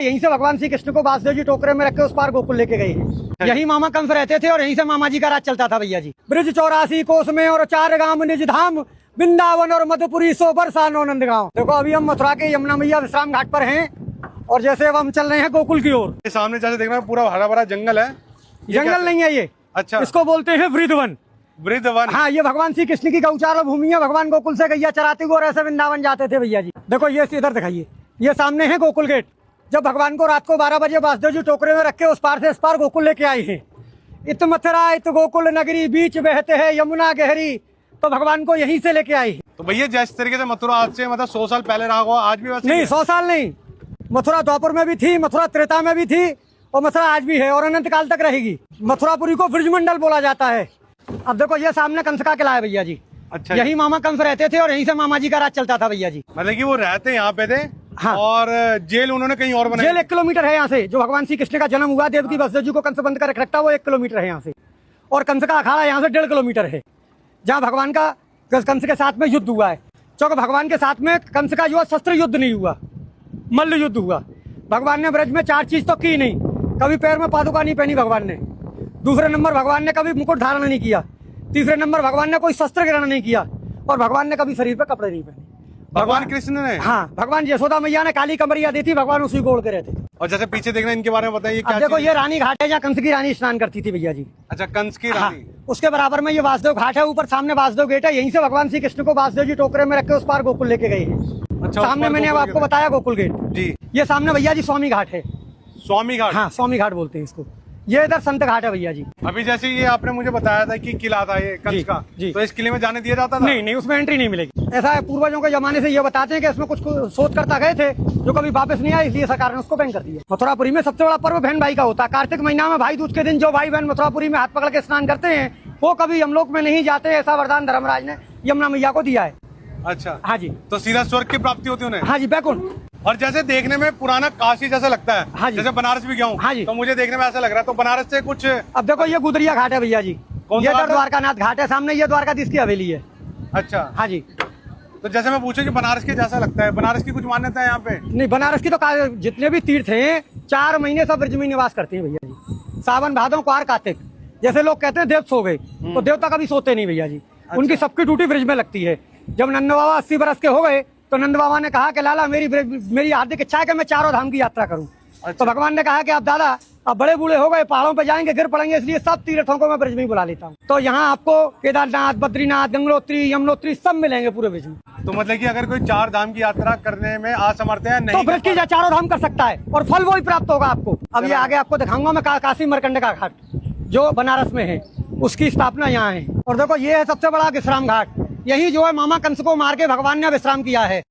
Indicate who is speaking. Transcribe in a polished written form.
Speaker 1: यहीं से भगवान श्री कृष्ण को वासुदेव जी टोकरे में रख के उस पार गोकुल लेके गए हैं। यही मामा कंस रहते थे और यहीं से मामा जी का राज चलता था भैया जी। ब्रिज 84 कोस में और 4 गांव निज धाम, वृंदावन और मधुपुरी सो बरसानो नंदगांव। देखो अभी हम मथुरा के यमुना मैया विश्राम घाट पर हैं और जैसे अब हम चल रहे हैं गोकुल की ओर।
Speaker 2: सामने जैसे देख रहे हैं पूरा हरा भरा जंगल है।
Speaker 1: जंगल नहीं है ये,
Speaker 2: अच्छा,
Speaker 1: इसको बोलते हैं वृंदावन।
Speaker 2: वृंदावन,
Speaker 1: हाँ, ये भगवान श्री कृष्ण की गौचार भूमि है। भगवान गोकुल से गैया चराते हुए और ऐसे वृंदावन जाते थे भैया जी। देखो ये इधर दिखाइए, ये सामने है गोकुल गेट। जब भगवान को रात को 12 बजे वासुदेव जी टोकरे में रख के उस पार से इस पार गोकुल लेके आए हैं। इत मथुरा इत गोकुल नगरी, बीच बहते हैं यमुना गहरी, तो भगवान को यहीं से लेके आए।
Speaker 2: तो भैया जिस तरीके से मथुरा आज से मतलब 100 साल पहले रहा होगा, आज भी वैसे
Speaker 1: नहीं, 100 साल नहीं। मथुरा द्वापर में भी थी, मथुरा त्रेता में भी थी और मथुरा आज भी है और अनंत काल तक रहेगी। मथुरापुरी को ब्रजमंडल बोला जाता है। अब देखो ये सामने कंस का किला है भैया जी।
Speaker 2: अच्छा,
Speaker 1: यही मामा कंस रहते थे और यहीं से मामा जी का राज चलता था भैया जी।
Speaker 2: मतलब कि वो रहते यहाँ पे थे।
Speaker 1: हाँ।
Speaker 2: और जेल उन्होंने कहीं और बनाई।
Speaker 1: जेल 1 किलोमीटर है यहाँ से। जो भगवान श्री कृष्ण का जन्म हुआ, देवकी वसुदेव जी को कंस बंद कर रखता, वो 1 किलोमीटर है यहाँ से। और कंस का अखाड़ा यहाँ से 1.5 किलोमीटर है, जहाँ भगवान का कंस के साथ में युद्ध हुआ है। क्योंकि भगवान के साथ में कंस का जो शस्त्र युद्ध नहीं हुआ, मल्ल युद्ध हुआ। भगवान ने ब्रज में 4 चीज तो की नहीं। कभी पैर में पादुका नहीं पहनी भगवान ने। दूसरे नंबर भगवान ने कभी मुकुट धारण नहीं किया। तीसरे नंबर भगवान ने कोई शस्त्र ग्रहण नहीं किया और भगवान ने कभी शरीर पर कपड़े नहीं पहने।
Speaker 2: भगवान कृष्ण ने?
Speaker 1: हाँ, भगवान यशोदा मैया ने काली कमरिया दी थी, भगवान उसी को ओढ़ के रहते थे।
Speaker 2: और जैसे पीछे देख रहे हैं इनके बारे में बताइए क्या?
Speaker 1: देखो ये रानी घाट है जहाँ कंस की रानी स्नान करती थी भैया जी।
Speaker 2: अच्छा, कंस की रानी।
Speaker 1: हाँ, उसके बराबर में ये वासुदेव घाट है। ऊपर सामने वासुदेव गेट है। यहीं से भगवान श्री कृष्ण को वासुदेव जी टोकरे में रख के उस पार गोकुल लेके गए हैं।
Speaker 2: अच्छा,
Speaker 1: सामने मैंने अब आपको बताया गोकुल गेट
Speaker 2: जी।
Speaker 1: ये सामने भैया जी स्वामी घाट है।
Speaker 2: स्वामी घाट?
Speaker 1: हाँ, स्वामी घाट बोलते हैं इसको। ये इधर संत घाट है भैया जी।
Speaker 2: अभी जैसे ये आपने मुझे बताया था कि किला था ये कंस का, तो इस किले में जाने दिया जाता था?
Speaker 1: नहीं, उसमें एंट्री नहीं मिलेगी। ऐसा है, पूर्वजों के जमाने से ये बताते हैं कि इसमें कुछ शोध करता गए थे जो कभी वापस नहीं आए, इसलिए सरकार ने उसको बैन कर दिया। मथुरापुरी में सबसे बड़ा पर्व बहन भाई का होता है। कार्तिक महीना में भाई दूज के दिन जो भाई बहन मथुरापुरी में हाथ पकड़ के स्नान करते हैं वो कभी यमलोक में नहीं जाते। ऐसा वरदान धर्मराज ने यमुना मैया को दिया है।
Speaker 2: अच्छा,
Speaker 1: हाँ जी।
Speaker 2: तो सीधा स्वर्ग की प्राप्ति होती है उन्हें?
Speaker 1: हाँ जी, बैकुंठ।
Speaker 2: और जैसे देखने में पुराना काशी जैसा लगता है।
Speaker 1: हाँ जी।
Speaker 2: जैसे बनारस भी गया हूँ।
Speaker 1: हाँ जी।
Speaker 2: तो मुझे देखने में ऐसा लग रहा है। तो बनारस से कुछ?
Speaker 1: अब देखो ये गुदरिया घाट है भैया जी।
Speaker 2: कौन
Speaker 1: ये
Speaker 2: सा घाट है?
Speaker 1: द्वारकानाथ घाट है सामने। ये द्वारकाधीश की हवेली है।
Speaker 2: अच्छा,
Speaker 1: हाँ जी।
Speaker 2: तो जैसे मैं पूछूं कि बनारस के जैसा लगता है, बनारस की कुछ मान्यता है यहाँ पे?
Speaker 1: नहीं, बनारस की तो जितने भी तीर्थ हैं 4 महीने सब ब्रज में निवास करते हैं भैया जी। सावन भादों क्वार कार्तिक। जैसे लोग कहते हैं देव सो गए, तो देवता कभी सोते नहीं भैया जी। उनकी सबकी ड्यूटी ब्रज में लगती है। जब नंद बाबा 80 बरस के हो गए तो नंद बाबा ने कहा कि लाला मेरी हार्दिक इच्छा है कि मैं 4 धाम की यात्रा करूं। तो भगवान ने कहा कि अब दादा अब बड़े बूढ़े हो गए, पहाड़ों पे जाएंगे, गिर पड़ेंगे, इसलिए सब तीर्थों को मैं ब्रज में ही बुला लेता हूँ। तो यहाँ आपको केदारनाथ, बद्रीनाथ, गंगोत्री, यमुनोत्री सब मिलेंगे पूरे ब्रज में।
Speaker 2: तो मतलब कि अगर कोई 4 धाम की यात्रा करने में असमर्थ है, नहीं
Speaker 1: तो ब्रज की 4 धाम कर सकता है और फल वही प्राप्त होगा आपको। अब ये आगे आपको दिखाऊंगा मैं काशी मरकंड का घाट जो बनारस में है, उसकी स्थापना यहाँ है। और देखो ये है सबसे बड़ा विश्राम घाट। यही जो है मामा कंस को मार के भगवान ने विश्राम किया है।